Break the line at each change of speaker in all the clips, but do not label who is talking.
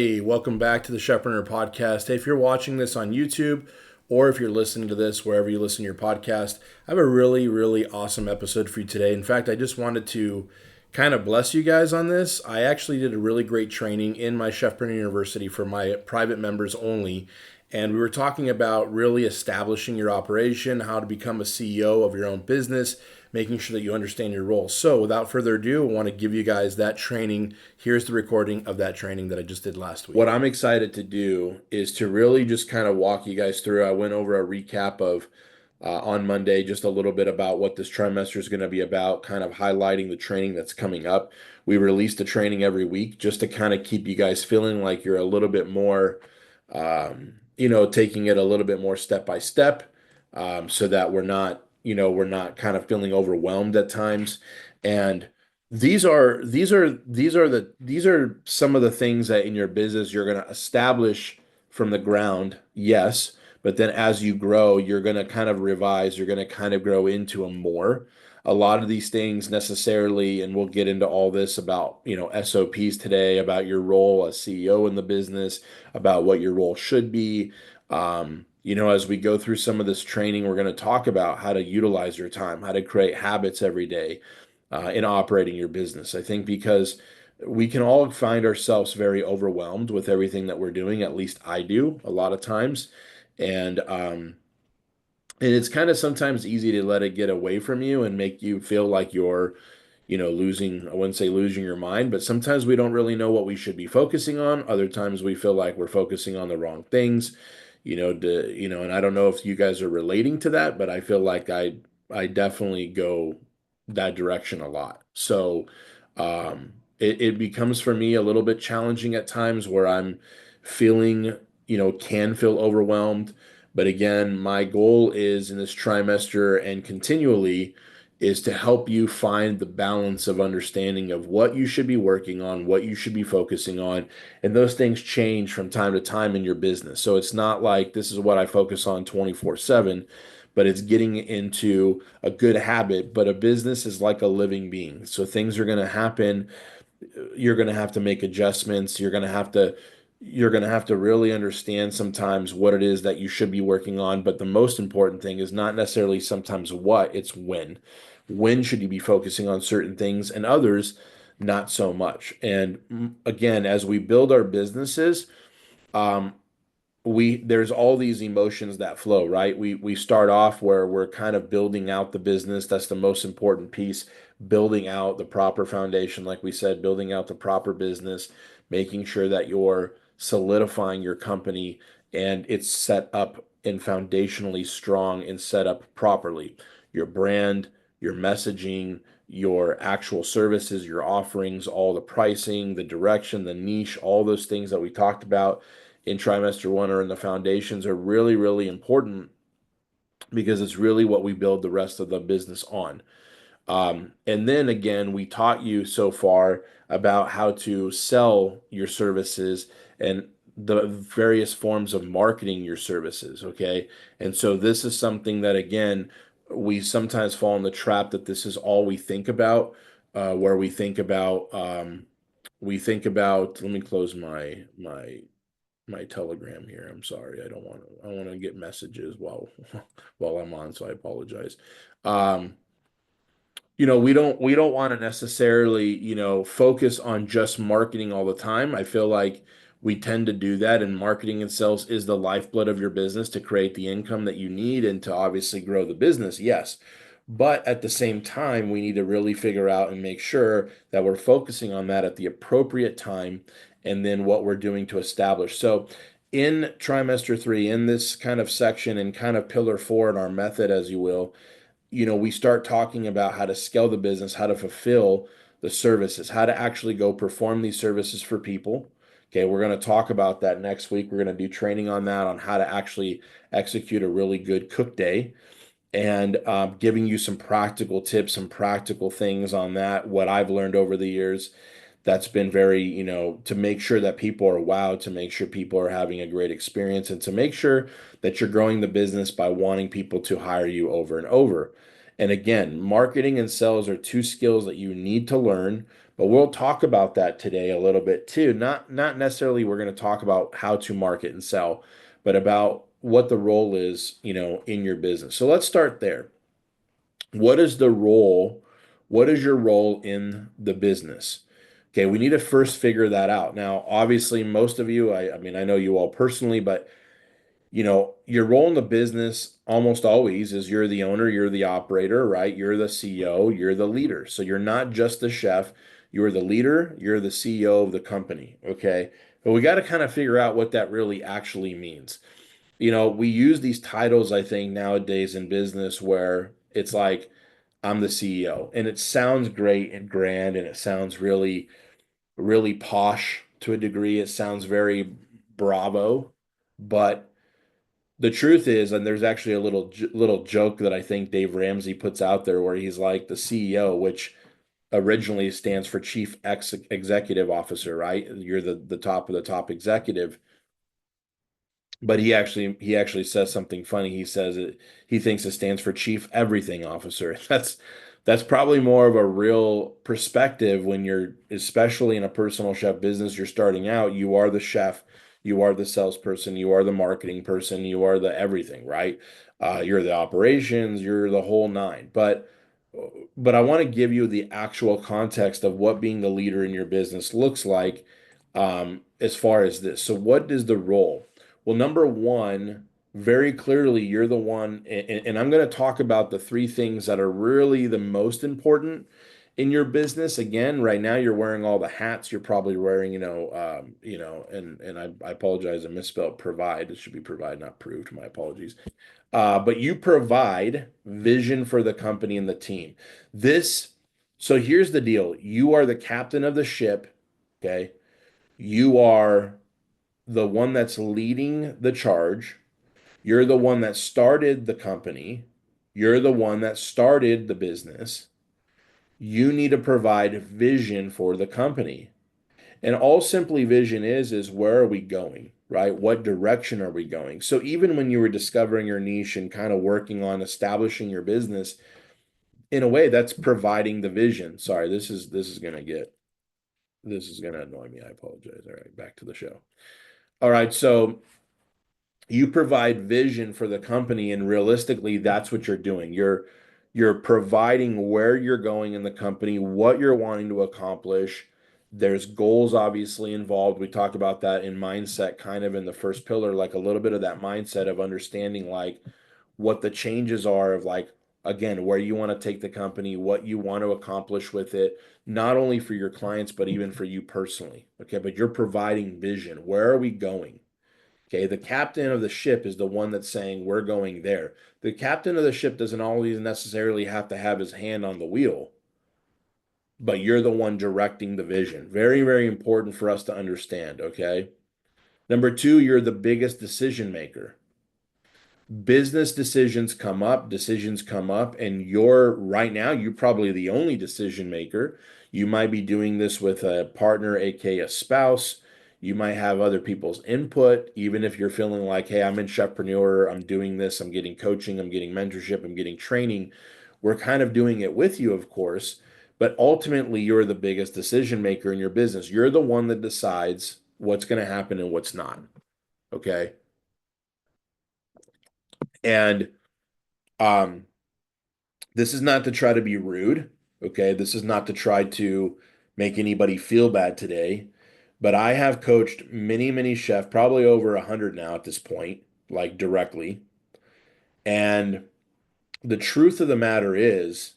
Hey, welcome back to the Chefpreneur Podcast. Hey, if you're watching this on YouTube or if you're listening to this wherever you listen to your podcast, I have a really awesome episode for you today. In fact, I just wanted to kind of bless you guys on this. I actually did a really great training in my Chefpreneur University for my private members only. And we were talking about really establishing your operation, how to become a CEO of your own business, making sure that you understand your role. So, without further ado, I want to give you guys that training. Here's the recording of that training that I just did last week. What I'm excited to do is to really just kind of walk you guys through. I went over a recap of on Monday, just a little bit about what this trimester is going to be about, kind of highlighting the training that's coming up. We release the training every week just to kind of keep you guys feeling like you're a little bit more, taking it a little bit more step by step, so that we're not kind of feeling overwhelmed at times. And these are some of the things that in your business you're going to establish from the ground, yes, but then as you grow, you're going to kind of revise, you're going to kind of grow into a lot of these things necessarily, and we'll get into all this about, SOPs today, about your role as CEO in the business, about what your role should be. As we go through some of this training, we're going to talk about how to utilize your time, how to create habits every day in operating your business. I think because we can all find ourselves very overwhelmed with everything that we're doing. At least I do a lot of times. And it's kind of sometimes easy to let it get away from you and make you feel like you're, losing, I wouldn't say losing your mind, but sometimes we don't really know what we should be focusing on. Other times we feel like we're focusing on the wrong things, and I don't know if you guys are relating to that, but I feel like I definitely go that direction a lot. So it becomes for me a little bit challenging at times where I'm feeling, can feel overwhelmed. But again, my goal is in this trimester and continually is to help you find the balance of understanding of what you should be working on, what you should be focusing on. And those things change from time to time in your business. So it's not like this is what I focus on 24/7, but it's getting into a good habit. But a business is like a living being. So things are going to happen. You're going to have to make adjustments. You're going to have to really understand sometimes what it is that you should be working on. But the most important thing is not necessarily sometimes what, it's when. When should you be focusing on certain things and others not so much? And again, as we build our businesses, um, we there's all these emotions that flow, right? We start off where we're kind of building out the business. That's the most important piece, building out the proper foundation, like we said, building out the proper business, making sure that you're solidifying your company and it's set up and foundationally strong and set up properly. Your brand, your messaging, your actual services, your offerings, all the pricing, the direction, the niche, all those things that we talked about in trimester one or in the foundations are really important because it's really what we build the rest of the business on. And then again, we taught you so far about how to sell your services and the various forms of marketing your services. Okay. And so this is something that, again, we sometimes fall in the trap that this is all we think about, where let me close my Telegram here. I'm sorry. I want to get messages while while I'm on, so I apologize. Um, we don't want to necessarily, focus on just marketing all the time. I feel like we tend to do that, and marketing and sales is the lifeblood of your business to create the income that you need and to obviously grow the business. Yes. But at the same time, we need to really figure out and make sure that we're focusing on that at the appropriate time and then what we're doing to establish. So in trimester three, in this kind of section and kind of pillar four in our method, as you will, we start talking about how to scale the business, how to fulfill the services, how to actually go perform these services for people. Okay, we're going to talk about that next week. We're going to do training on that, on how to actually execute a really good cook day and giving you some practical tips, some practical things on that, what I've learned over the years. That's been very, to make sure that people are wowed, to make sure people are having a great experience, and to make sure that you're growing the business by wanting people to hire you over and over. And again, marketing and sales are two skills that you need to learn But we'll talk about that today a little bit too. Not necessarily we're going to talk about how to market and sell, but about what the role is, in your business. So let's start there. What is the role? What is your role in the business? Okay, we need to first figure that out. Now, obviously, most of you, I mean, I know you all personally, but your role in the business almost always is you're the owner, you're the operator, right? You're the CEO, you're the leader. So you're not just the chef, you're the leader, you're the CEO of the company, okay? But we got to kind of figure out what that really actually means. We use these titles, I think, nowadays in business where it's like, I'm the CEO, and it sounds great and grand, and it sounds really, really posh to a degree. It sounds very bravo, but the truth is, and there's actually a little joke that I think Dave Ramsey puts out there where he's like the CEO, which originally stands for Chief Executive Officer, right? You're the top of the top executive. But he actually says something funny. He says he thinks it stands for Chief Everything Officer. That's probably more of a real perspective when you're, especially in a personal chef business, you're starting out, you are the chef, you are the salesperson, you are the marketing person, you are the everything, right? You're the operations, you're the whole nine. But I want to give you the actual context of what being the leader in your business looks like, as far as this. So what is the role? Well, number one, very clearly, you're the one, and I'm going to talk about the three things that are really the most important in your business. Again, right now you're wearing all the hats. You're probably wearing, and I apologize, I misspelled provide. It should be provide, not proved. My apologies. But you provide vision for the company and the team. This, so here's the deal. You are the captain of the ship, okay? You are the one that's leading the charge. You're the one that started the company. You're the one that started the business. You need to provide vision for the company. And all simply vision is where are we going, right? What direction are we going? So even when you were discovering your niche and kind of working on establishing your business, in a way, that's providing the vision. Sorry, this is gonna annoy me. I apologize. All right, back to the show. All right, so you provide vision for the company, and realistically that's what you're doing. You're providing where you're going in the company, what you're wanting to accomplish. There's goals obviously involved. We talk about that in mindset, kind of in the first pillar, like a little bit of that mindset of understanding like what the changes are of like, again, where you want to take the company, what you want to accomplish with it, not only for your clients but even for you personally. Okay, but you're providing vision. Where are we going? Okay, the captain of the ship is the one that's saying we're going there. The captain of the ship doesn't always necessarily have to have his hand on the wheel, but you're the one directing the vision. Very, very important for us to understand, okay? Number two, you're the biggest decision maker. Business decisions come up, and you're right now, you're probably the only decision maker. You might be doing this with a partner, aka a spouse. You might have other people's input, even if you're feeling like, hey, I'm in Chefpreneur, I'm doing this, I'm getting coaching, I'm getting mentorship, I'm getting training. We're kind of doing it with you, of course, but ultimately, you're the biggest decision maker in your business. You're the one that decides what's going to happen and what's not. Okay. And um, this is not to try to be rude, okay? This is not to try to make anybody feel bad today, but I have coached many, many chefs, probably over 100 now at this point, like directly. And the truth of the matter is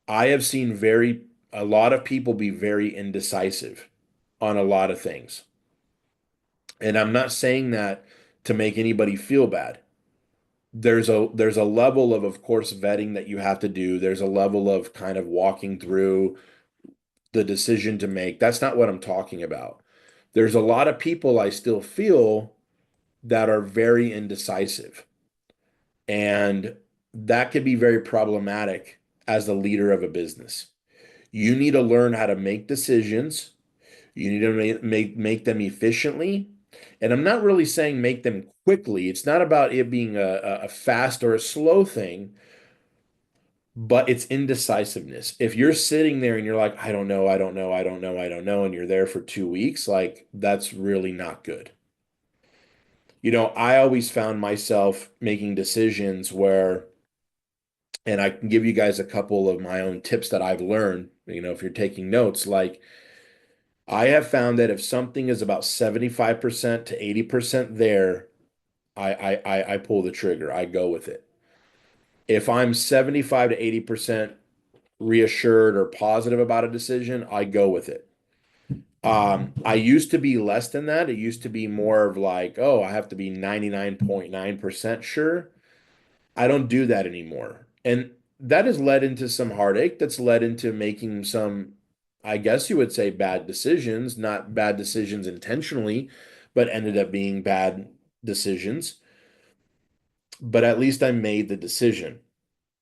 I have seen a lot of people be very indecisive on a lot of things. And I'm not saying that to make anybody feel bad. There's a level of course vetting that you have to do. There's a level of kind of walking through the decision to make. That's not what I'm talking about. There's a lot of people I still feel that are very indecisive, and that could be very problematic as the leader of a business. You need to learn how to make decisions. You need to make them efficiently. And I'm not really saying make them quickly. It's not about it being a fast or a slow thing. but it's indecisiveness. If you're sitting there and you're like, I don't know, I don't know, I don't know, I don't know, and you're there for 2 weeks, like that's really not good. I always found myself making decisions where, and I can give you guys a couple of my own tips that I've learned, if you're taking notes, like I have found that if something is about 75% to 80% there, I pull the trigger. I go with it. If I'm 75 to 80% reassured or positive about a decision, I go with it. I used to be less than that. It used to be more of like, oh, I have to be 99.9% sure. I don't do that anymore. And that has led into some heartache. That's led into making some, I guess you would say, bad decisions, not bad decisions intentionally, but ended up being bad decisions. But at least I made the decision.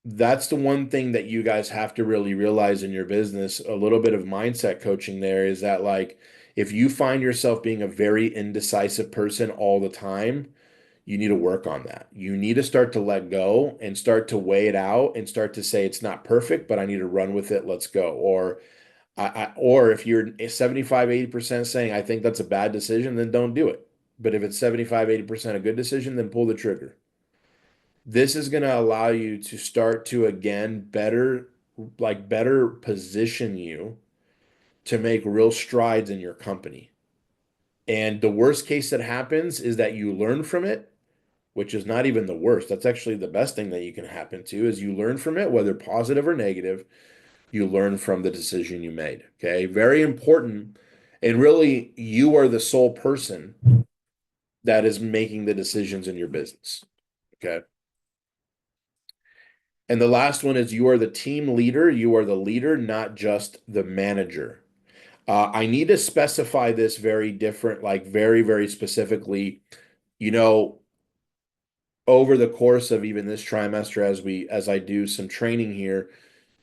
That's the one thing that you guys have to really realize in your business. A little bit of mindset coaching there is that, like, if you find yourself being a very indecisive person all the time, you need to work on that. You need to start to let go and start to weigh it out and start to say, it's not perfect, but I need to run with it. Let's go. Or if you're 75, 80% saying, I think that's a bad decision, then don't do it. But if it's 75, 80% a good decision, then pull the trigger. This is going to allow you to start to again better position you to make real strides in your company. And the worst case that happens is that you learn from it, which is not even the worst. That's actually the best thing that you can happen to is you learn from it, whether positive or negative, you learn from the decision you made. Okay. Very important. And really, you are the sole person that is making the decisions in your business. Okay. And the last one is you are the team leader. You are the leader, not just the manager. I need to specify this very different, like very, very specifically. You know, over the course of even this trimester, as I do some training here,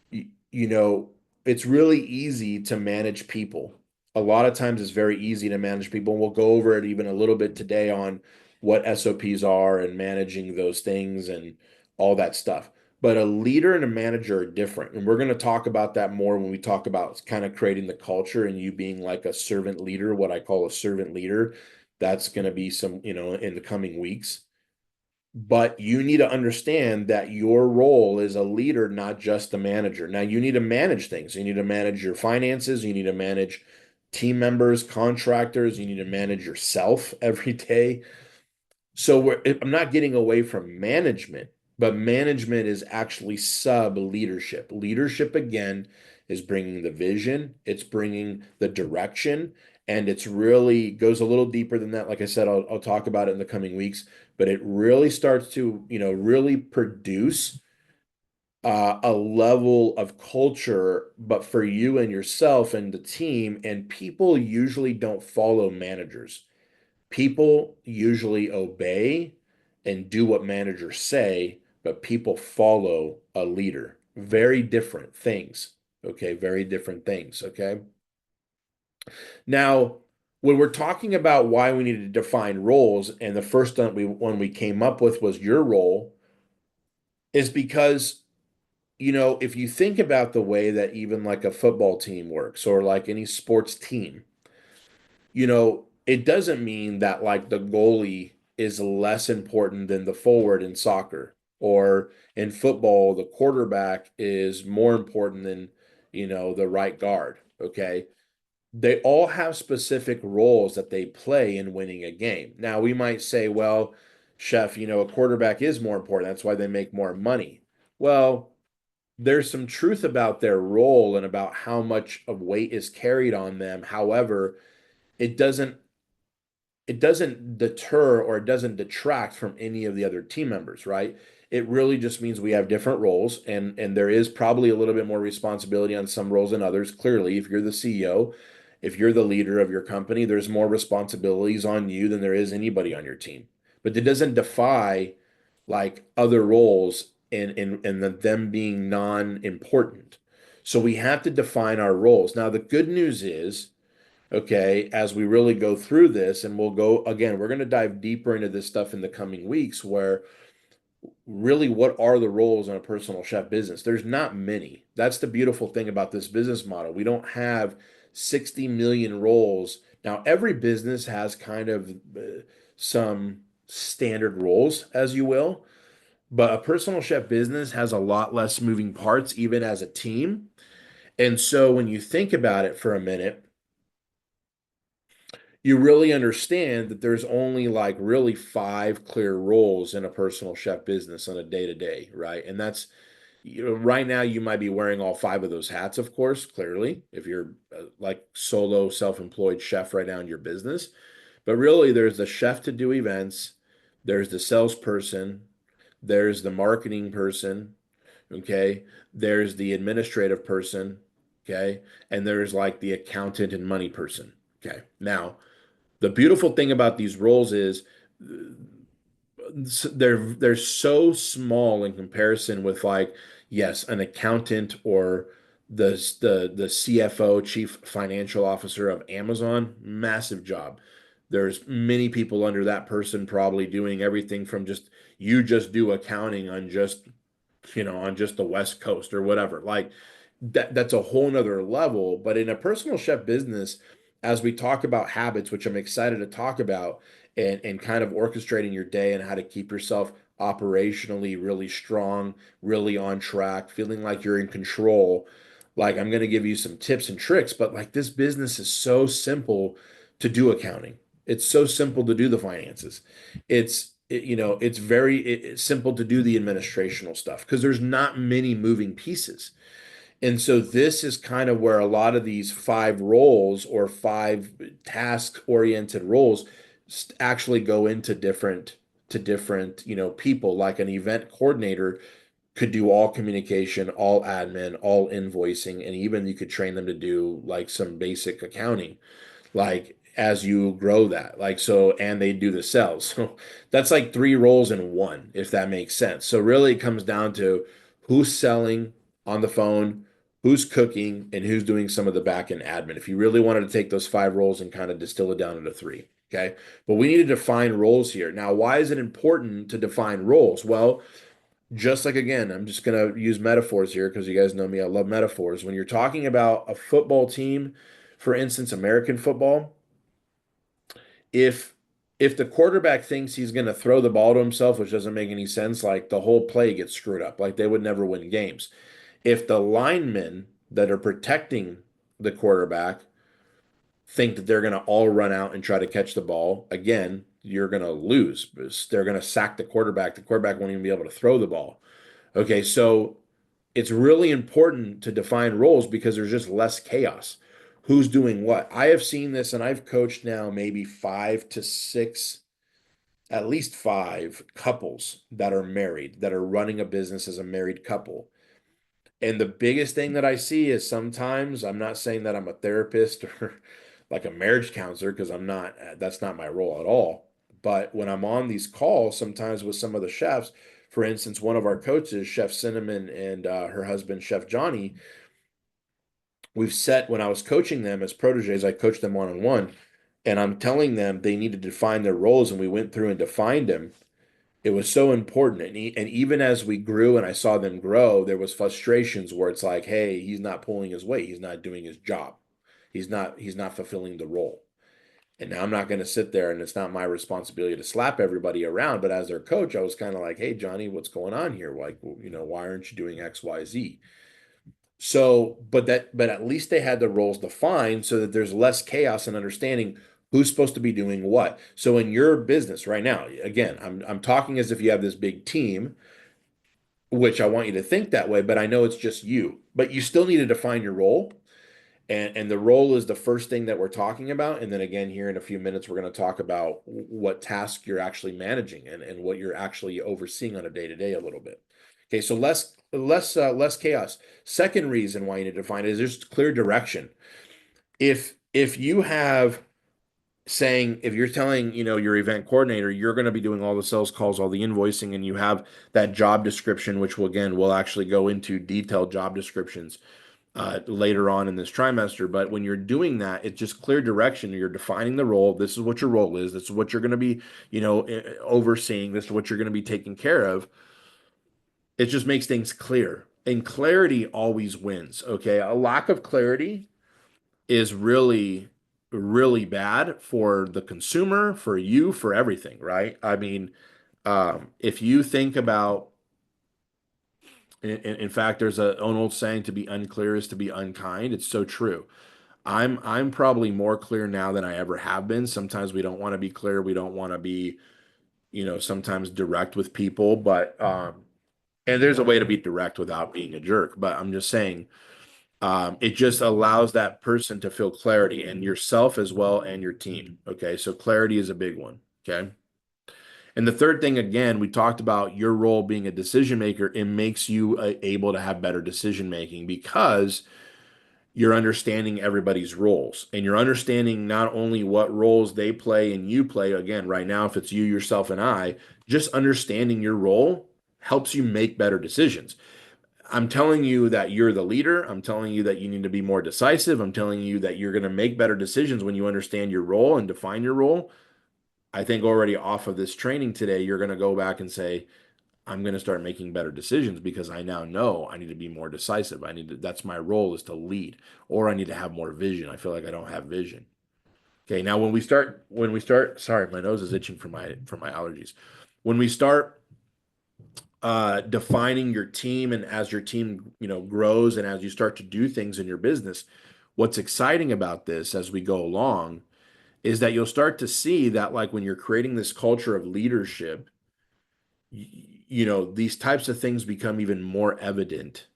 you know, it's really easy to manage people. A lot of times it's very easy to manage people. And we'll go over it even a little bit today on what SOPs are and managing those things and all that stuff. But a leader and a manager are different. And we're going to talk about that more when we talk about kind of creating the culture and you being like a servant leader, what I call a servant leader. That's going to be some, in the coming weeks. But you need to understand that your role is a leader, not just a manager. Now, you need to manage things. You need to manage your finances. You need to manage team members, contractors. You need to manage yourself every day. So I'm not getting away from management, but management is actually sub leadership. Leadership, again, is bringing the vision, it's bringing the direction, and it's really goes a little deeper than that. Like I said, I'll talk about it in the coming weeks, but it really starts to, really produce a level of culture, but for you and yourself and the team. And people usually don't follow managers. People usually obey and do what managers say, but people follow a leader. Very different things. Okay. Very different things. Okay. Now, when we're talking about why we need to define roles, and the first one we came up with was your role, is because, if you think about the way that even like a football team works or like any sports team, it doesn't mean that like the goalie is less important than the forward in soccer, or in football, the quarterback is more important than, the right guard. Okay. They all have specific roles that they play in winning a game. Now, we might say, well, chef, a quarterback is more important. That's why they make more money. Well, there's some truth about their role and about how much of weight is carried on them. However, it doesn't it doesn't deter or it doesn't detract from any of the other team members, right? It really just means we have different roles, and there is probably a little bit more responsibility on some roles than others. Clearly, if you're the CEO, if you're the leader of your company, there's more responsibilities on you than there is anybody on your team. But it doesn't defy like other roles and them being non-important. So we have to define our roles. Now, the good news is, okay, as we really go through this, and we'll go again, we're going to dive deeper into this stuff in the coming weeks, where really what are the roles in a personal chef business? There's not many. That's the beautiful thing about this business model. We don't have 60 million roles. Now, every business has kind of some standard roles, as you will, but a personal chef business has a lot less moving parts, even as a team. And so when you think about it for a minute, you really understand that there's only like really five clear roles in a personal chef business on a day to day, right? And that's, right now you might be wearing all five of those hats, of course, clearly, if you're like solo self-employed chef right now in your business. But really, there's the chef to do events, there's the salesperson, there's the marketing person, okay? There's the administrative person, okay? And there's like the accountant and money person, okay? Now, the beautiful thing about these roles is they're so small in comparison with like, yes, an accountant or the CFO, chief financial officer of Amazon, massive job. There's many people under that person probably doing everything from just, you just do accounting on just, on just the West Coast or whatever. Like that's a whole nother level. But in a personal chef business, as we talk about habits, which I'm excited to talk about, and kind of orchestrating your day and how to keep yourself operationally really strong, really on track, feeling like you're in control. Like I'm going to give you some tips and tricks, but like this business is so simple to do accounting. It's so simple to do the finances. It's very simple to do the administrational stuff because there's not many moving pieces. And so this is kind of where a lot of these five roles or five task oriented roles actually go into different, people. Like an event coordinator could do all communication, all admin, all invoicing, and even you could train them to do like some basic accounting, like as you grow that. Like so, and they do the sales. So that's like three roles in one, if that makes sense. So really it comes down to who's selling on the phone, who's cooking, and who's doing some of the back end admin. If you really wanted to take those five roles and kind of distill it down into three. Okay. But we need to define roles here. Now, why is it important to define roles? Well, just like again, I'm just going to use metaphors here because you guys know me. I love metaphors. When you're talking about a football team, for instance, American football, if if the quarterback thinks he's going to throw the ball to himself, which doesn't make any sense, like the whole play gets screwed up. Like they would never win games. If the linemen that are protecting the quarterback think that they're going to all run out and try to catch the ball, again, you're going to lose. They're going to sack the quarterback. The quarterback won't even be able to throw the ball. Okay, so it's really important to define roles because there's just less chaos. Who's doing what? I have seen this and I've coached now maybe five to six, at least five couples that are married, that are running a business as a married couple. And the biggest thing that I see is sometimes, I'm not saying that I'm a therapist or like a marriage counselor, because I'm not, that's not my role at all. But when I'm on these calls, sometimes with some of the chefs, for instance, one of our coaches, Chef Cinnamon, and her husband, Chef Johnny, we've set, when I was coaching them as proteges, I coached them one on one, and I'm telling them they need to define their roles. And we went through and defined them. It was so important. And even as we grew and I saw them grow, there was frustrations where it's like, hey, he's not pulling his weight. He's not doing his job. He's not fulfilling the role. And now I'm not going to sit there, and it's not my responsibility to slap everybody around. But as their coach, I was kind of like, hey, Johnny, what's going on here? Like, why aren't you doing X, Y, Z? So, but at least they had the roles defined so that there's less chaos and understanding who's supposed to be doing what. So in your business right now, again, I'm talking as if you have this big team, which I want you to think that way, but I know it's just you. But you still need to define your role. And the role is the first thing that we're talking about. And then again, here in a few minutes, we're going to talk about what task you're actually managing and what you're actually overseeing on a day-to-day a little bit. Okay, so less chaos. Second reason why you need to define it is there's clear direction. If you have saying, if you're telling, your event coordinator, you're going to be doing all the sales calls, all the invoicing, and you have that job description, which will again, we'll actually go into detailed job descriptions later on in this trimester. But when you're doing that, it's just clear direction. You're defining the role. This is what your role is. This is what you're going to be, overseeing. This is what you're going to be taking care of. It just makes things clear. And clarity always wins. Okay. A lack of clarity is really, really bad for the consumer, for you, for everything, right? I mean, if you think about, in fact, there's an old saying, to be unclear is to be unkind. It's so true. I'm probably more clear now than I ever have been. Sometimes we don't want to be clear. We don't want to be, sometimes direct with people, but and there's a way to be direct without being a jerk. But I'm just saying, it just allows that person to feel clarity and yourself as well and your team. Okay. So clarity is a big one. Okay. And the third thing, again, we talked about your role being a decision maker. It makes you able to have better decision making because you're understanding everybody's roles and you're understanding not only what roles they play and you play. Again, right now, if it's you, yourself, and I, just understanding your role helps you make better decisions. I'm telling you that you're the leader. I'm telling you that you need to be more decisive. I'm telling you that you're going to make better decisions when you understand your role and define your role. I think already off of this training today, you're going to go back and say, I'm going to start making better decisions because I now know I need to be more decisive. That's my role, is to lead, or I need to have more vision. I feel like I don't have vision. Okay. Now when we start, sorry, my nose is itching from my allergies. When we start defining your team, and as your team, grows, and as you start to do things in your business, what's exciting about this as we go along is that you'll start to see that, like, when you're creating this culture of leadership, these types of things become even more evident,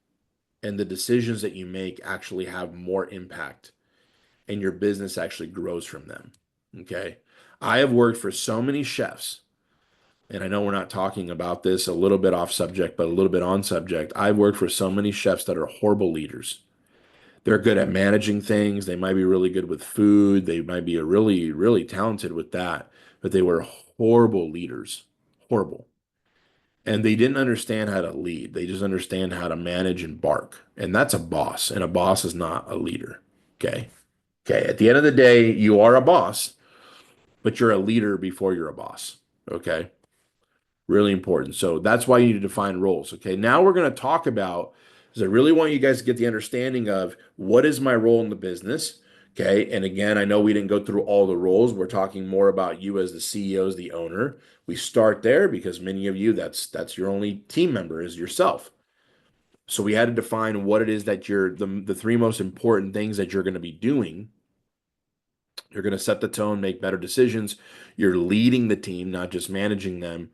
and the decisions that you make actually have more impact, and your business actually grows from them. Okay. I have worked for so many chefs, and I know we're not talking about this, a little bit off subject, but a little bit on subject. I've worked for so many chefs that are horrible leaders. They're good at managing things. They might be really good with food. They might be a really, really talented with that, but they were horrible leaders. Horrible. And they didn't understand how to lead. They just understand how to manage and bark. And that's a boss. And a boss is not a leader. Okay. Okay. At the end of the day, you are a boss, but you're a leader before you're a boss. Okay. Really important. So that's why you need to define roles. Okay. Now we're going to talk about, because I really want you guys to get the understanding of what is my role in the business. Okay. And again, I know we didn't go through all the roles. We're talking more about you as the CEO, as the owner. We start there because many of you, that's your only team member, is yourself. So we had to define what it is that the three most important things that you're going to be doing. You're going to set the tone, make better decisions. You're leading the team, not just managing them.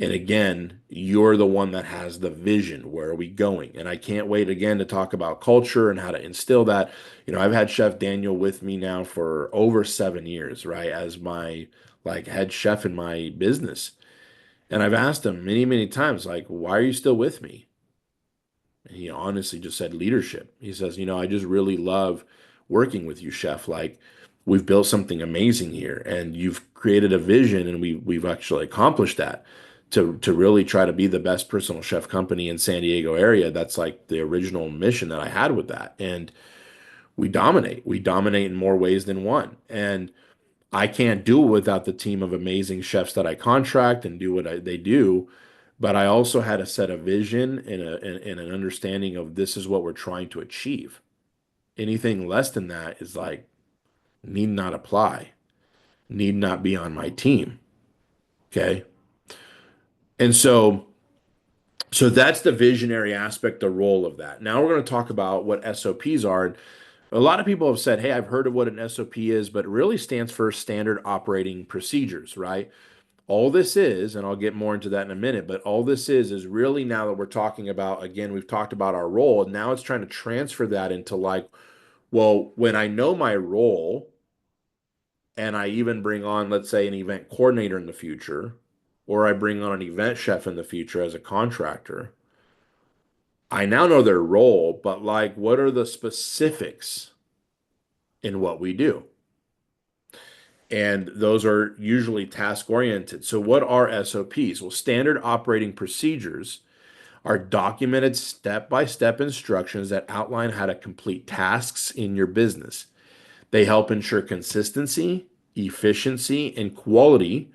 And again, you're the one that has the vision. Where are we going? And I can't wait again to talk about culture and how to instill that. I've had Chef Daniel with me now for over 7 years, right? As my like head chef in my business. And I've asked him many, many times, like, why are you still with me? And he honestly just said leadership. He says, I just really love working with you, chef. Like, we've built something amazing here, and you've created a vision, and we've actually accomplished that to really try to be the best personal chef company in San Diego area. That's like the original mission that I had with that. And we dominate. We dominate in more ways than one. And I can't do it without the team of amazing chefs that I contract and do what they do. But I also had a set of vision and an understanding of this is what we're trying to achieve. Anything less than that is like, need not apply, need not be on my team. Okay. And so that's the visionary aspect, the role of that. Now we're going to talk about what SOPs are. A lot of people have said, hey, I've heard of what an SOP is, but it really stands for standard operating procedures, right? All this is, and I'll get more into that in a minute, but all this is really, now that we're talking about, again, we've talked about our role, and now it's trying to transfer that into, like, well, when I know my role and I even bring on, let's say, an event coordinator in the future, or I bring on an event chef in the future as a contractor, I now know their role, but like, what are the specifics in what we do? And those are usually task oriented. So, what are SOPs? Well, standard operating procedures are documented step by step instructions that outline how to complete tasks in your business. They help ensure consistency, efficiency, and quality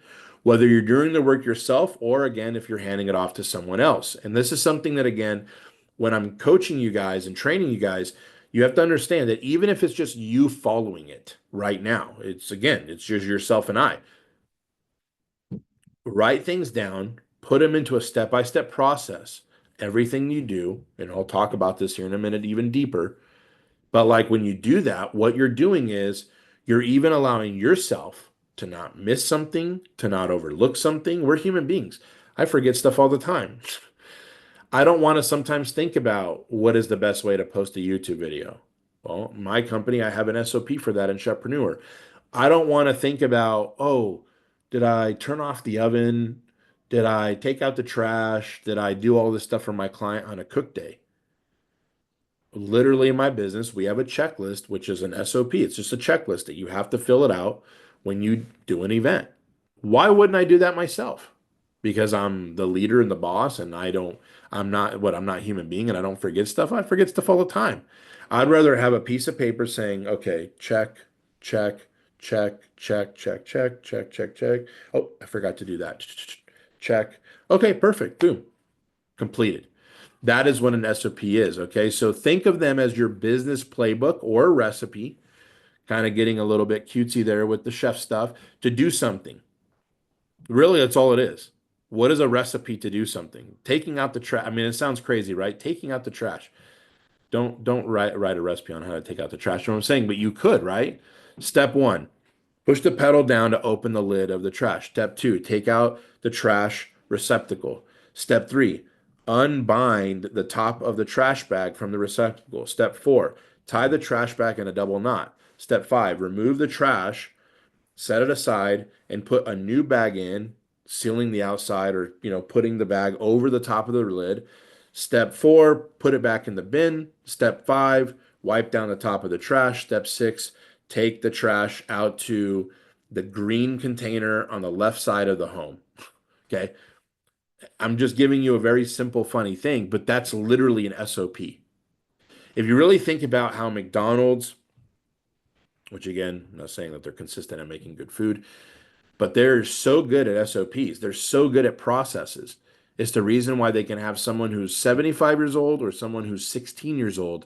whether you're doing the work yourself or again, if you're handing it off to someone else. And this is something that, again, when I'm coaching you guys and training you guys, you have to understand that even if it's just you following it right now, it's again, it's just yourself and I. Write things down, put them into a step-by-step process. Everything you do, and I'll talk about this here in a minute even deeper. But like when you do that, what you're doing is you're even allowing yourself to not miss something, to not overlook something. We're human beings. I forget stuff all the time. I don't want to sometimes think about what is the best way to post a YouTube video. Well, my company, I have an SOP for that in Chefpreneur. I don't want to think about, oh, did I turn off the oven? Did I take out the trash? Did I do all this stuff for my client on a cook day? Literally in my business, we have a checklist, which is an SOP. It's just a checklist that you have to fill it out when you do an event. Why wouldn't I do that myself? Because I'm the leader and the boss, and I'm not a human being and I don't forget stuff. I forget stuff all the time. I'd rather have a piece of paper saying, okay, check, check, check, check, check, check, check, check, check. Oh, I forgot to do that. Check. Okay, perfect. Boom. Completed. That is what an SOP is. Okay. So think of them as your business playbook or recipe, kind of getting a little bit cutesy there with the chef stuff to do something. Really, that's all it is. What is a recipe to do something? Taking out the trash. I mean, it sounds crazy, right? Taking out the trash. Don't write a recipe on how to take out the trash. You know what I'm saying? But you could, right? Step one, push the pedal down to open the lid of the trash. Step two, take out the trash receptacle. Step three, unbind the top of the trash bag from the receptacle. Step four, tie the trash bag in a double knot. Step five, remove the trash, set it aside, and put a new bag in, sealing the outside or, putting the bag over the top of the lid. Step four, put it back in the bin. Step five, wipe down the top of the trash. Step six, take the trash out to the green container on the left side of the home. Okay. I'm just giving you a very simple, funny thing, but that's literally an SOP. If you really think about how McDonald's, which again, I'm not saying that they're consistent at making good food, but they're so good at SOPs. They're so good at processes. It's the reason why they can have someone who's 75 years old or someone who's 16 years old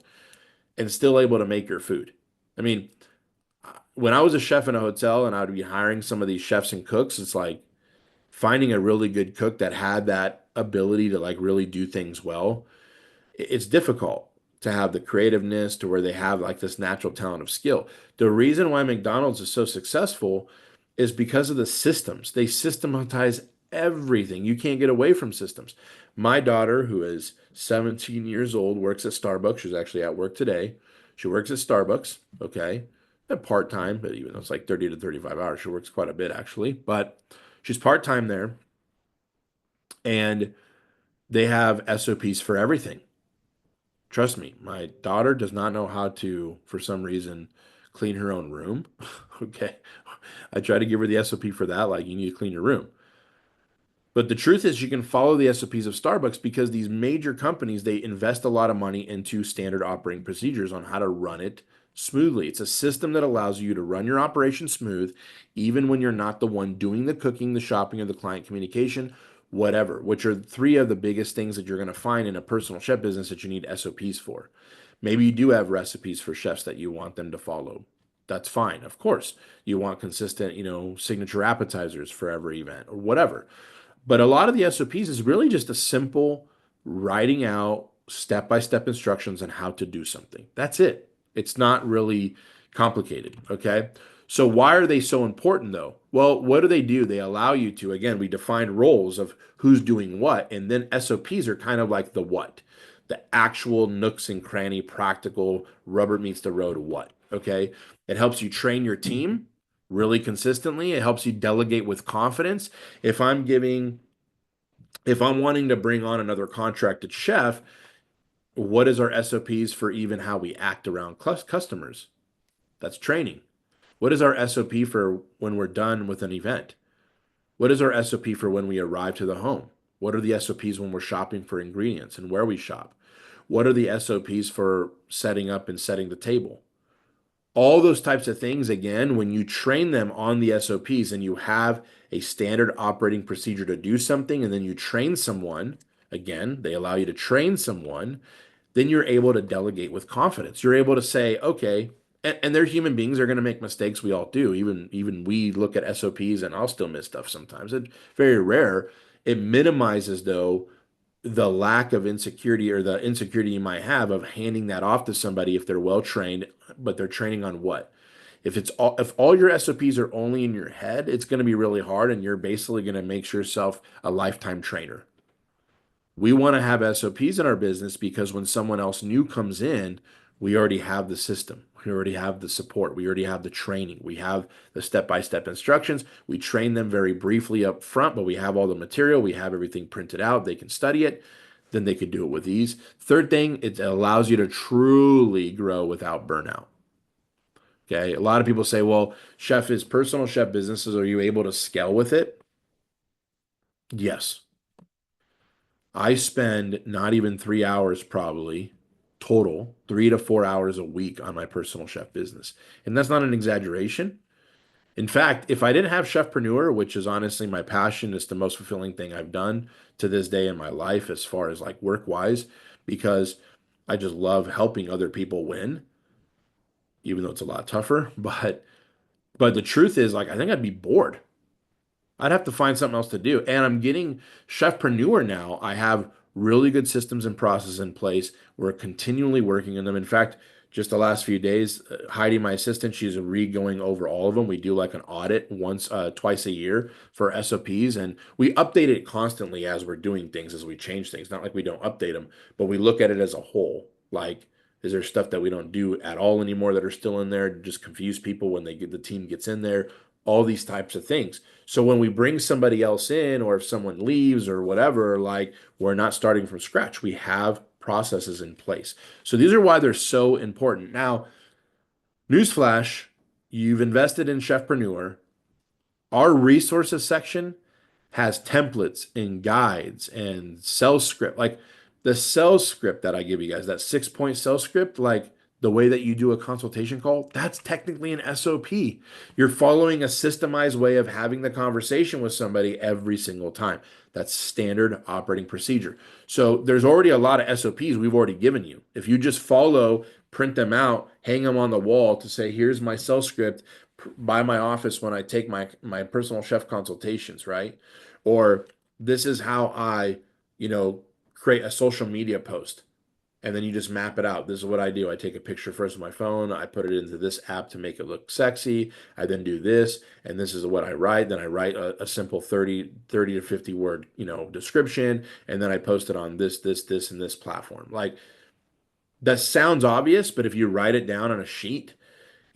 and still able to make your food. I mean, when I was a chef in a hotel and I would be hiring some of these chefs and cooks, it's like finding a really good cook that had that ability to like really do things well. It's difficult to have the creativeness to where they have like this natural talent of skill. The reason why McDonald's is so successful is because of the systems. They systematize everything. You can't get away from systems. My daughter, who is 17 years old, works at Starbucks. She's actually at work today. She works at Starbucks, okay? At part-time, but even though it's like 30 to 35 hours, she works quite a bit actually. But she's part-time there, and they have SOPs for everything. Trust me, my daughter does not know how to, for some reason, clean her own room. Okay. I try to give her the SOP for that, like you need to clean your room. But the truth is you can follow the SOPs of Starbucks because these major companies, they invest a lot of money into standard operating procedures on how to run it smoothly. It's a system that allows you to run your operation smooth, even when you're not the one doing the cooking, the shopping, or the client communication, whatever, which are three of the biggest things that you're going to find in a personal chef business that you need SOPs for. Maybe you do have recipes for chefs that you want them to follow. That's fine. Of course, you want consistent, signature appetizers for every event or whatever. But a lot of the SOPs is really just a simple writing out step-by-step instructions on how to do something. That's it. It's not really complicated, okay? So why are they so important though? Well, what do? They allow you to, again, we define roles of who's doing what, and then SOPs are kind of like the what, the actual nooks and cranny, practical, rubber meets the road what, okay? It helps you train your team really consistently. It helps you delegate with confidence. If I'm giving, if I'm wanting to bring on another contracted chef, what is our SOPs for even how we act around customers? That's training. What is our SOP for when we're done with an event? What is our SOP for when we arrive to the home? What are the SOPs when we're shopping for ingredients and where we shop? What are the SOPs for setting up and setting the table? All those types of things, again, when you train them on the SOPs and you have a standard operating procedure to do something, and then you train someone, again, they allow you to train someone, then you're able to delegate with confidence. You're able to say, okay, and they're human beings, they're going to make mistakes. We all do. Even we look at SOPs and I'll still miss stuff sometimes. It's very rare. It minimizes though the lack of insecurity or the insecurity you might have of handing that off to somebody if they're well trained, but they're training on what? If all your SOPs are only in your head, it's going to be really hard and you're basically going to make yourself a lifetime trainer. We want to have SOPs in our business because when someone else new comes in, we already have the system. We already have the support. We already have the training. We have the step-by-step instructions. We train them very briefly up front, but we have all the material. We have everything printed out. They can study it. Then they could do it with ease. Third thing, it allows you to truly grow without burnout. Okay. A lot of people say, well, chef is personal chef businesses. Are you able to scale with it? Yes. I spend not even 3 hours probably total, 3 to 4 hours a week on my personal chef business. And that's not an exaggeration. In fact, if I didn't have Chefpreneur, which is honestly my passion, it's the most fulfilling thing I've done to this day in my life as far as like work wise, because I just love helping other people win, even though it's a lot tougher. But the truth is, like, I think I'd be bored. I'd have to find something else to do. And I'm getting Chefpreneur now. I have really good systems and processes in place. We're continually working on them. In fact, just the last few days, Heidi, my assistant, she's re-going over all of them. We do like an audit twice a year for SOPs, and we update it constantly as we're doing things, as we change things. Not like we don't update them, but we look at it as a whole. Like, is there stuff that we don't do at all anymore that are still in there to just confuse people when the team gets in there? All these types of things. So when we bring somebody else in, or if someone leaves or whatever, like we're not starting from scratch. We have processes in place. So these are why they're so important. Now, newsflash, you've invested in Chefpreneur. Our resources section has templates and guides and sales script. Like the sales script that I give you guys, that 6 point sales script, like the way that you do a consultation call, that's technically an SOP. You're following a systemized way of having the conversation with somebody every single time. That's standard operating procedure. So there's already a lot of SOPs we've already given you. If you just follow, print them out, hang them on the wall to say, here's my sales script by my office when I take my personal chef consultations, right? Or this is how I, you know, create a social media post. And then you just map it out. This is what I do. I take a picture first with my phone. I put it into this app to make it look sexy. I then do this, and this is what I write. Then I write a simple 30 to 50 word, description, and then I post it on this, and this platform. Like that sounds obvious, but if you write it down on a sheet,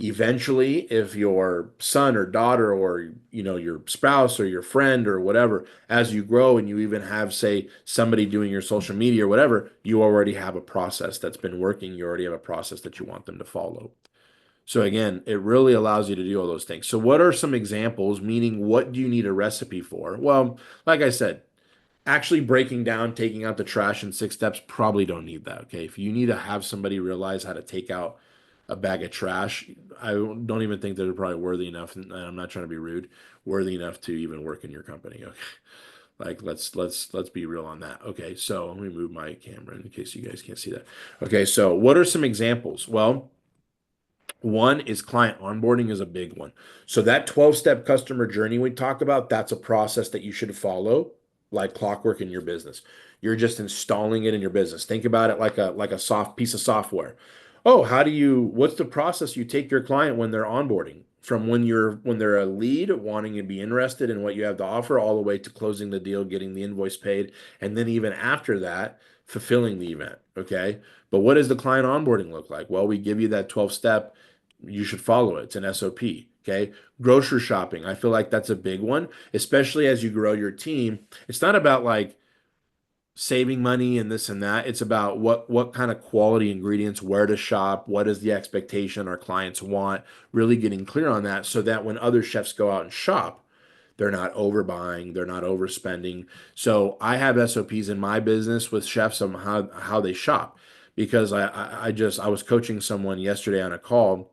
eventually, if your son or daughter or your spouse or your friend or whatever, as you grow and you even have, say, somebody doing your social media or whatever, you already have a process that's been working. You already have a process that you want them to follow. So again, it really allows you to do all those things. So what are some examples, meaning what do you need a recipe for? Well, like I said, actually breaking down, taking out the trash in 6 steps, probably don't need that. Okay. If you need to have somebody realize how to take out a bag of trash, I don't even think they're probably worthy enough. And I'm not trying to be rude, worthy enough to even work in your company. Okay. Like let's be real on that. Okay. So let me move my camera in case you guys can't see that. Okay. So what are some examples? Well, one is client onboarding is a big one. So that 12-step customer journey we talk about, that's a process that you should follow like clockwork in your business. You're just installing it in your business. Think about it like a soft piece of software. Oh, what's the process you take your client when they're onboarding? From when they're a lead wanting to be interested in what you have to offer all the way to closing the deal, getting the invoice paid, and then even after that, fulfilling the event. Okay. But what does the client onboarding look like? Well, we give you that 12 step. You should follow it. It's an SOP. Okay. Grocery shopping. I feel like that's a big one, especially as you grow your team. It's not about like saving money and this and that. It's about what kind of quality ingredients, where to shop, what is the expectation our clients want, really getting clear on that so that when other chefs go out and shop, they're not overbuying, they're not overspending. So I have SOPs in my business with chefs on how they shop because I was coaching someone yesterday on a call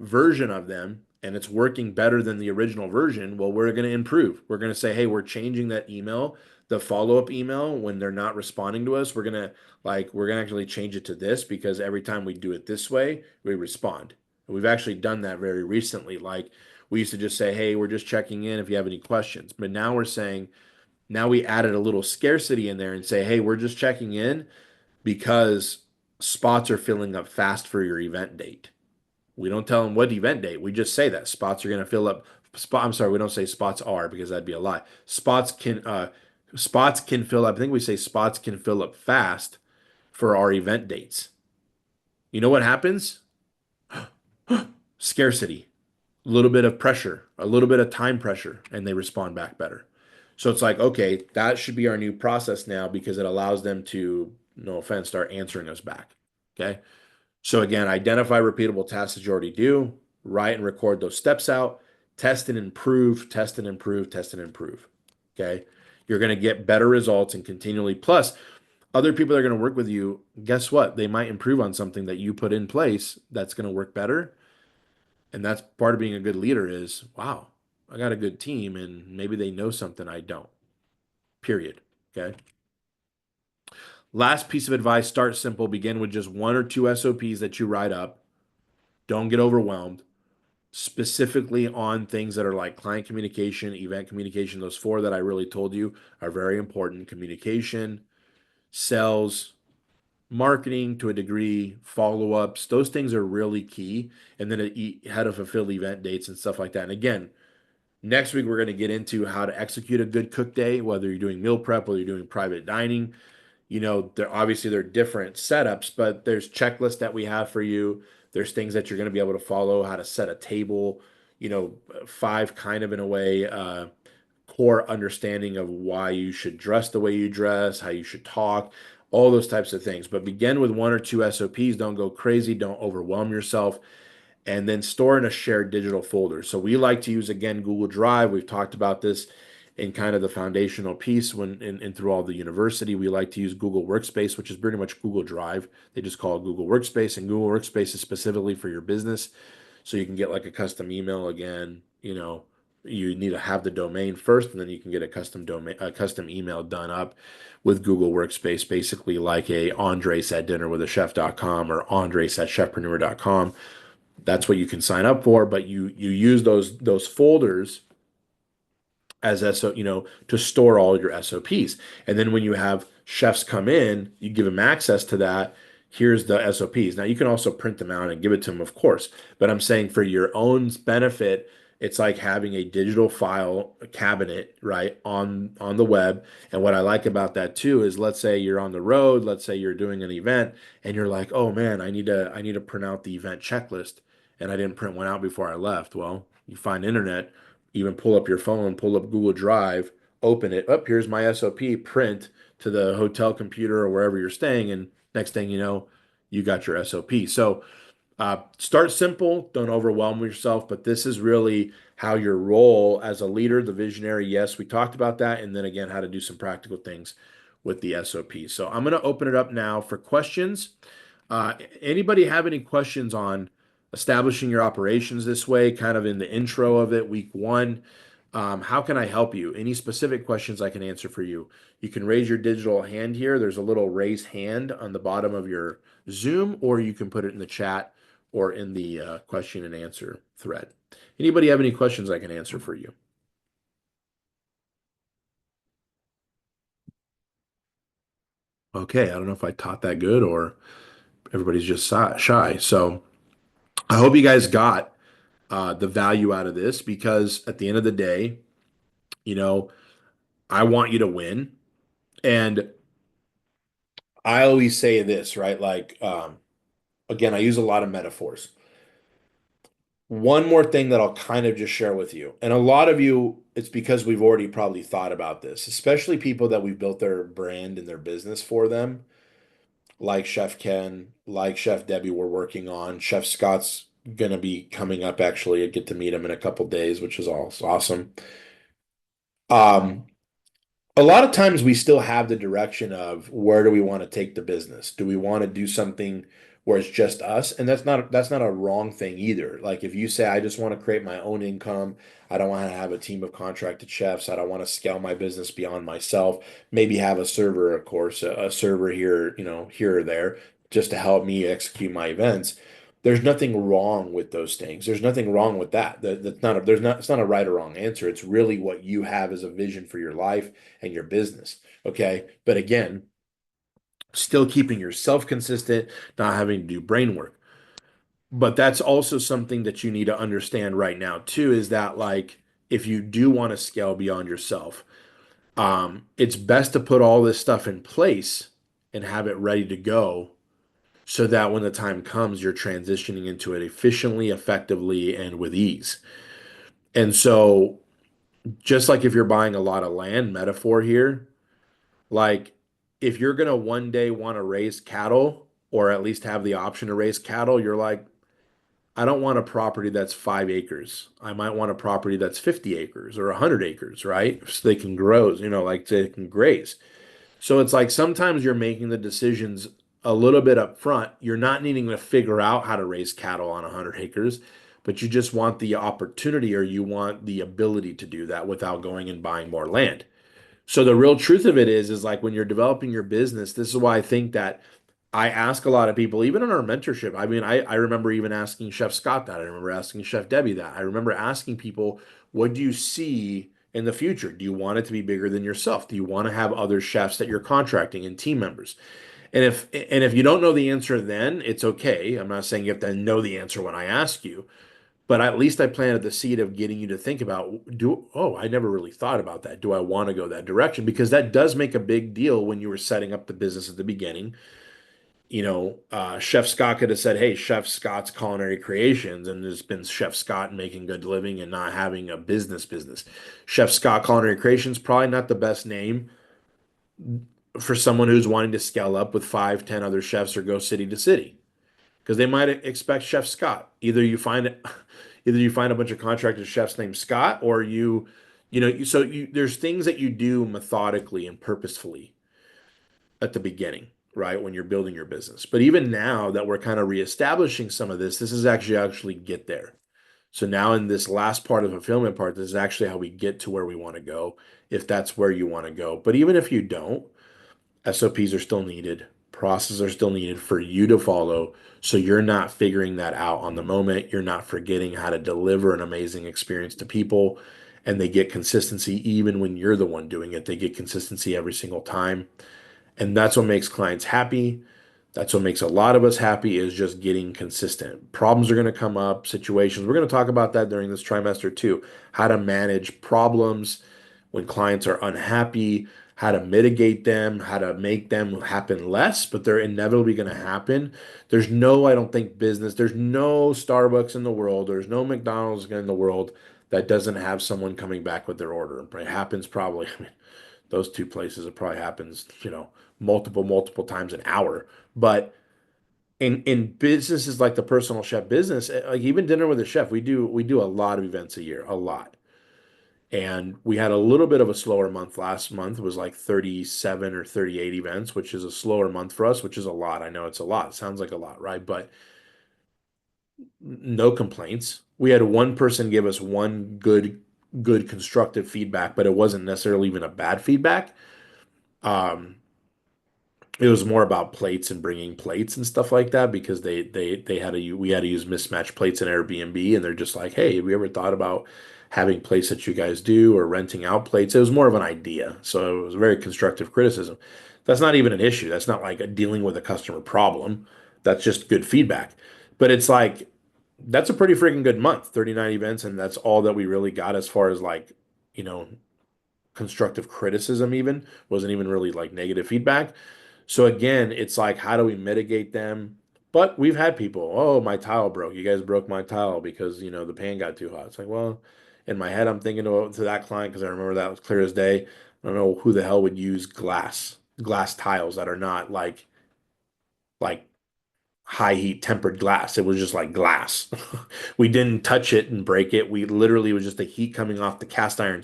version of them and it's working better than the original version, well, we're going to improve. We're going to say, hey, we're changing that email, the follow-up email when they're not responding to us. We're going to actually change it to this because every time we do it this way, we respond. And we've actually done that very recently. Like we used to just say, hey, we're just checking in if you have any questions. But now we're saying, now we added a little scarcity in there and say, hey, we're just checking in because spots are filling up fast for your event date. We don't tell them what event date. We just say that spots are going to fill up. I'm sorry, we don't say spots are because that'd be a lie. Spots can fill up. I think we say spots can fill up fast for our event dates. You know what happens? Scarcity, a little bit of pressure, a little bit of time pressure, and they respond back better. So it's like, okay, that should be our new process now because it allows them to, no offense, start answering us back. Okay. So again, identify repeatable tasks that you already do, write and record those steps out, test and improve, test and improve, test and improve. Okay. You're going to get better results and continually. Plus, other people that are going to work with you, guess what? They might improve on something that you put in place that's going to work better. And that's part of being a good leader is, wow, I got a good team and maybe they know something I don't. Period. Okay. Last piece of advice, start simple, begin with just one or two SOPs that you write up. Don't get overwhelmed. Specifically on things that are like client communication, event communication. Those four that I really told you are very important. Communication, sales, marketing to a degree, follow-ups. Those things are really key. And then how to fulfill event dates and stuff like that. And again, next week we're going to get into how to execute a good cook day, whether you're doing meal prep, whether you're doing private dining. They're different setups, but there's checklists that we have for you. There's things that you're going to be able to follow, how to set a table, five kind of in a way, core understanding of why you should dress the way you dress, how you should talk, all those types of things. But begin with one or two SOPs. Don't go crazy. Don't overwhelm yourself and then store in a shared digital folder. So we like to use again Google Drive. We've talked about this in kind of the foundational piece when in through all the university. We like to use Google Workspace, which is pretty much Google Drive. They just call it Google Workspace, and Google Workspace is specifically for your business. So you can get like a custom email again, you need to have the domain first, and then you can get a custom email done up with Google Workspace, basically like a Andres at dinner with a chef.com or Andres at chefpreneur.com. That's what you can sign up for, but you use those folders as to store all your SOPs. And then when you have chefs come in, you give them access to that. Here's the SOPs. Now you can also print them out and give it to them, of course. But I'm saying for your own benefit, it's like having a digital file cabinet, right, on the web. And what I like about that too is let's say you're on the road, let's say you're doing an event and you're like, "Oh man, I need to print out the event checklist and I didn't print one out before I left." Well, you find internet, even pull up your phone, pull up Google Drive, open it. Up, here's my SOP, print to the hotel computer or wherever you're staying, and next thing you know, you got your SOP. So start simple, don't overwhelm yourself, but this is really how your role as a leader, the visionary. Yes, we talked about that, and then again, how to do some practical things with the SOP. So I'm going to open it up now for questions. Anybody have any questions on establishing your operations this way, kind of in the intro of it, week one? How can I help you? Any specific questions I can answer for you? You can raise your digital hand here. There's a little raise hand on the bottom of your Zoom, or you can put it in the chat or in the question and answer thread. Anybody have any questions I can answer for you? Okay, I don't know if I taught that good or everybody's just shy. So I hope you guys got the value out of this because at the end of the day, you know, I want you to win. And I always say this, right? Like, again, I use a lot of metaphors. One more thing that I'll kind of just share with you, and a lot of you, it's because we've already probably thought about this, especially people that we've built their brand and their business for them, like Chef Ken, like Chef Debbie, we're working on. Chef Scott's gonna be coming up actually. I get to meet him in a couple days, which is awesome. Um, a lot of times we still have the direction of where do we want to take the business? Do we want to do something where it's just us. And that's not a wrong thing either. Like if you say, I just want to create my own income, I don't want to have a team of contracted chefs, I don't want to scale my business beyond myself, maybe have a server, of course, a server here, here or there, just to help me execute my events. There's nothing wrong with those things. There's nothing wrong with that. That's not a, there's not it's not a right or wrong answer. It's really what you have as a vision for your life and your business. Okay. But again, still keeping yourself consistent, not having to do brain work. But that's also something that you need to understand right now too, is that like if you do want to scale beyond yourself, it's best to put all this stuff in place and have it ready to go so that when the time comes, you're transitioning into it efficiently, effectively, and with ease. And so, just like if you're buying a lot of land, metaphor here, like if you're going to one day want to raise cattle or at least have the option to raise cattle, you're like, I don't want a property that's 5 acres. I might want a property that's 50 acres or 100 acres, right? So they can grow, like they can graze. So it's like sometimes you're making the decisions a little bit up front. You're not needing to figure out how to raise cattle on 100 acres, but you just want the opportunity or you want the ability to do that without going and buying more land. So the real truth of it is like when you're developing your business, this is why I think that I ask a lot of people, even in our mentorship. I mean, I remember even asking Chef Scott that. I remember asking Chef Debbie that. I remember asking people, what do you see in the future? Do you want it to be bigger than yourself? Do you want to have other chefs that you're contracting and team members? And if you don't know the answer then, it's okay. I'm not saying you have to know the answer when I ask you, but at least I planted the seed of getting you to think about, I never really thought about that. Do I want to go that direction? Because that does make a big deal when you were setting up the business at the beginning. Chef Scott could have said, hey, Chef Scott's Culinary Creations, and there's been Chef Scott making good living and not having a business. Chef Scott Culinary Creations, probably not the best name for someone who's wanting to scale up with 5, 10 other chefs or go city to city. Because they might expect Chef Scott. Either you find a bunch of contracted chefs named Scott, or there's things that you do methodically and purposefully at the beginning, right? When you're building your business. But even now that we're kind of reestablishing some of this is actually get there. So now in this last part of the fulfillment part, this is actually how we get to where we want to go, if that's where you want to go. But even if you don't, SOPs are still needed, processes are still needed for you to follow. So you're not figuring that out on the moment. You're not forgetting how to deliver an amazing experience to people. And they get consistency even when you're the one doing it. They get consistency every single time. And that's what makes clients happy. That's what makes a lot of us happy is just getting consistent. Problems are going to come up, situations. We're going to talk about that during this trimester too. How to manage problems when clients are unhappy, how to mitigate them, how to make them happen less, but they're inevitably going to happen. I don't think there's no Starbucks in the world, there's no McDonald's in the world that doesn't have someone coming back with their order. It happens probably, I mean, those two places, it probably happens, multiple times an hour. But in businesses like the personal chef business, like even dinner with a chef, we do a lot of events a year, a lot. And we had a little bit of a slower month last month. It was like 37 or 38 events, which is a slower month for us, which is a lot. I know it's a lot. It sounds like a lot, right? But no complaints. We had one person give us one good constructive feedback, but it wasn't necessarily even a bad feedback. Um, It was more about plates and bringing plates and stuff like that because they had to we had to use mismatched plates in Airbnb, and they're just like, hey, have we ever thought about having plates that you guys do or renting out plates? It was more of an idea, so it was very constructive criticism. That's not even an issue. That's not like dealing with a customer problem. That's just good feedback. But it's like that's a pretty freaking good month, 39 events, and that's all that we really got as far as like, you know, constructive criticism even wasn't even really like negative feedback. So again, it's like, how do we mitigate them? But we've had people, oh, my tile broke. You guys broke my tile because, the pan got too hot. It's like, well, in my head, I'm thinking to that client because I remember that was clear as day. I don't know who the hell would use glass tiles that are not like high heat tempered glass. It was just like glass. We didn't touch it and break it. We literally it was just the heat coming off the cast iron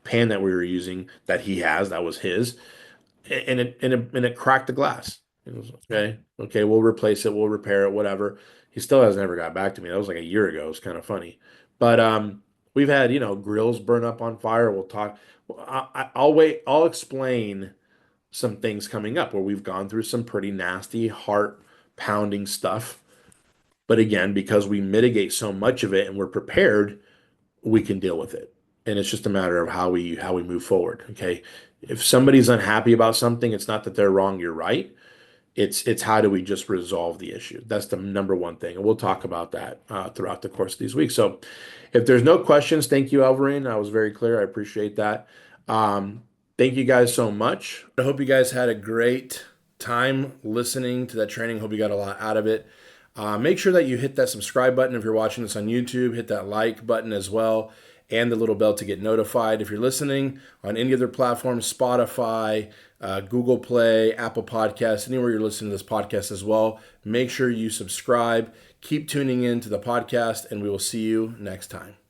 pan that we were using that he has. That was his, and it cracked the glass. It was, okay, we'll replace it, we'll repair it, whatever. He still hasn't ever got back to me. That was like a year ago. It's kind of funny. But we've had, grills burn up on fire. We'll talk. I'll wait. I'll explain some things coming up where we've gone through some pretty nasty, heart pounding stuff. But again, because we mitigate so much of it and we're prepared, we can deal with it. And it's just a matter of how we move forward. Okay. If somebody's unhappy about something, it's not that they're wrong, you're right. It's how do we just resolve the issue? That's the number one thing, and we'll talk about that throughout the course of these weeks. So, if there's no questions, thank you, Alvarine. I was very clear. I appreciate that. Thank you guys so much. I hope you guys had a great time listening to that training. Hope you got a lot out of it. Make sure that you hit that subscribe button if you're watching this on YouTube. Hit that like button as well, and the little bell to get notified. If you're listening on any other platform, Spotify, Google Play, Apple Podcasts, anywhere you're listening to this podcast as well, make sure you subscribe. Keep tuning in to the podcast, and we will see you next time.